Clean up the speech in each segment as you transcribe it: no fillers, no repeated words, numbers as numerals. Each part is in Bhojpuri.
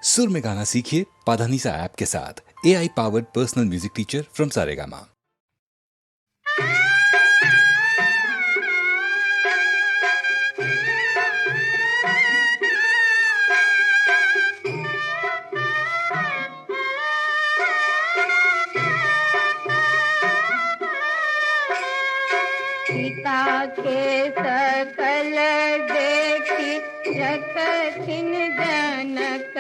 सुर में गाना सीखिए पाधानीसा ऐप के साथ। AI powered personal music teacher from Saregama. Sita के सकल देखी रखिन जनक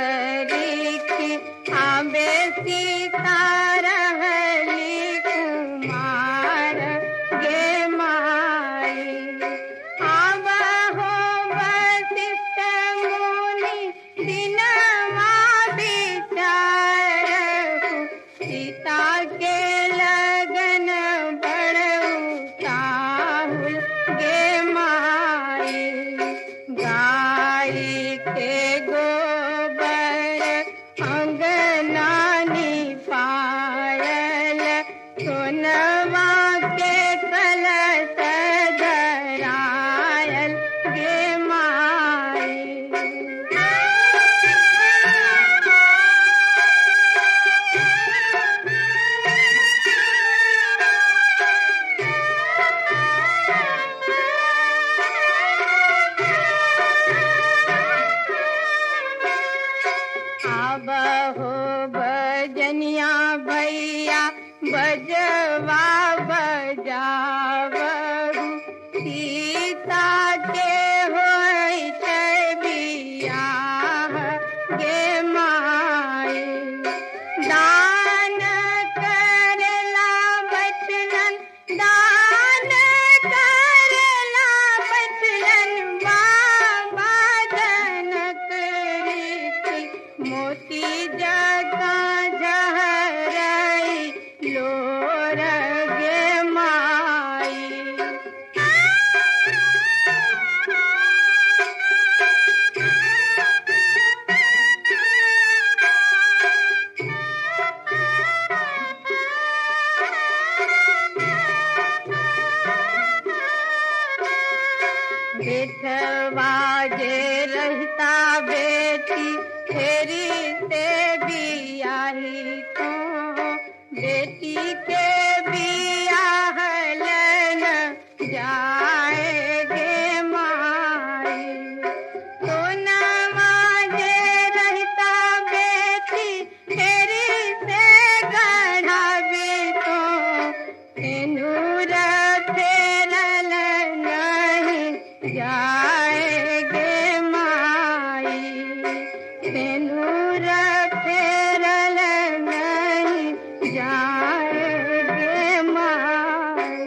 रीखी, आबे सीता रहली कुमार गे माई। आबहो वशिष्ठ मुनि दिनवा विचारहु, सीता के लगन बड़ऊ साहुल गे माई। गाई के गोबर अंगनानी पायल, सोनवा के कलश धरायल गे माई। आबहो बजनिया भैया बजवा बजावहु, सीता के होई छै बियाह गे माई। दान करला बचलन, दान करला बचलन, बाबा जनक रीति, मोती जगा झहरई लोर गे माई। बेटवा जे रहता बेटी, फेरी से बियाही तो, बेटी के बियाहल न जाए गे माई। सोनवा जे रहता बेटी, फेरी से गढ़ावे तो, सिंदूर फेरल नहीं जाए गे माई। सिंदूर फेरल नहीं जाए गे माई।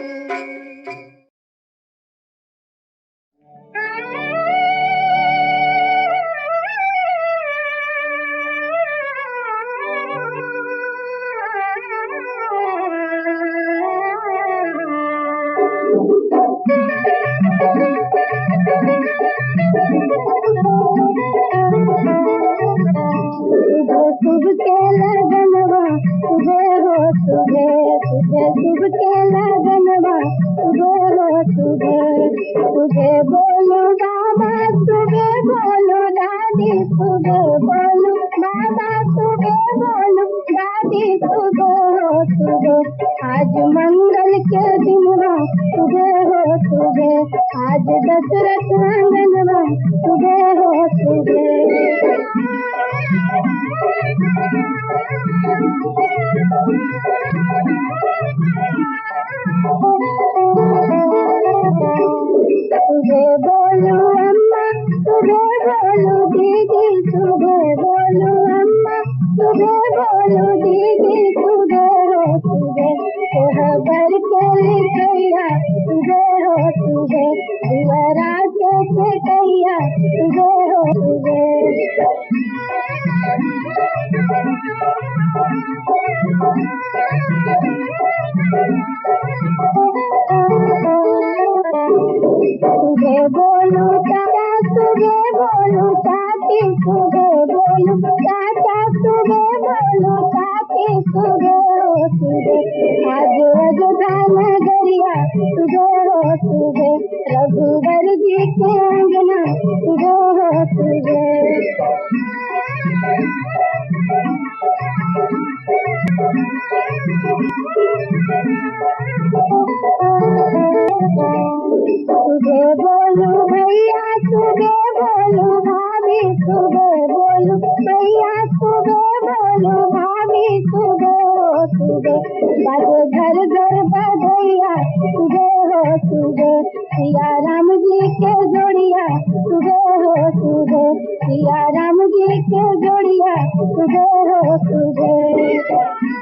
शुभ के लगनवा तुझे हो तुझे, तुझे शुभ के लगनवा तुझे हो तुझे। तुझे बोलो बाबा, तुझे बोलो दादी, तुझे बोलो बाबा, तुझे बोलो दादी, तुझे हो तुझे। आज मंगल के दिनवा तुझे हो तुझे, आज दशरथ आंगनवा तुझे हो तुझे। तुझे बोलो अम्मा, तुझे बोलो दीदी, तुझे बोलो अम्मा, तुझे बोलो दीदी, तुझे हो तुझे। भर के लिखैया तुझे हो तुझे, दुआरा के कैया तुझे हो तुझे। तुझे बोलो चाचा, तुझे बोलो चाची, तुझे बोलो चाचा, तुझे बोलो चाची, तुझे हो तुझे। आज अयोध्या नगरिया तुझे हो तुझे, रघुवर जी के अंगना तुझे हो तुझे। सुबह बोलू भैया सुबह बोलू भाभी सुबह बोलू भैया सुबह बोलू भाभी सुबह हो सुबह बाजे घर घर बधैया सुबह हो सुबह सिया राम जी के जोड़िया सुबह हो सुबह सिया राम जी के जोड़िया सुबह हो सुबह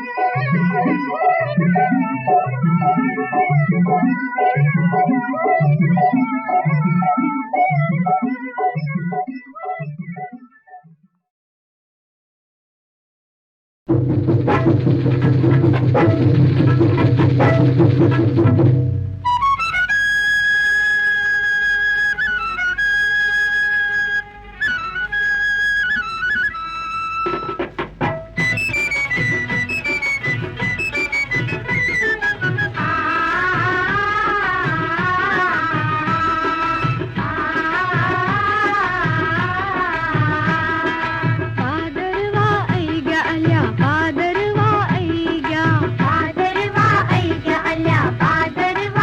पादरवा ऐ गया अल्या पादरवा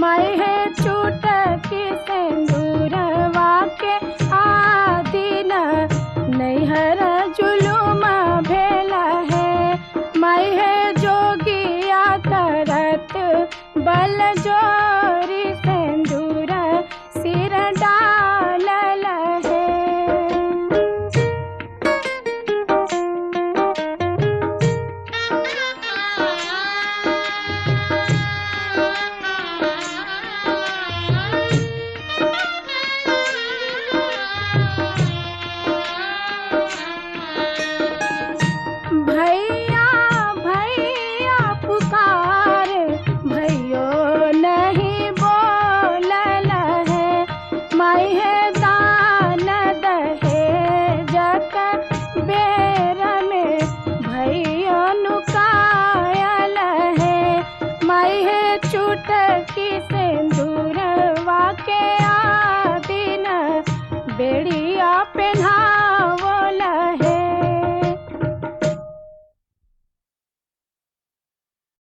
माई है चुटकी सिंदूरवा के आदिन नैहर जुलुम भेला है। माई है जोगिया करत बल जोरी सिंदूर सिर डालल है। भैया भैया पुकार भैयो नहीं बोलल है। माई है दान दहेजक बेर में भैया नुकायल है। माई है चुटकी सिंदूरवा के आदिन बेड़िया पेन्हा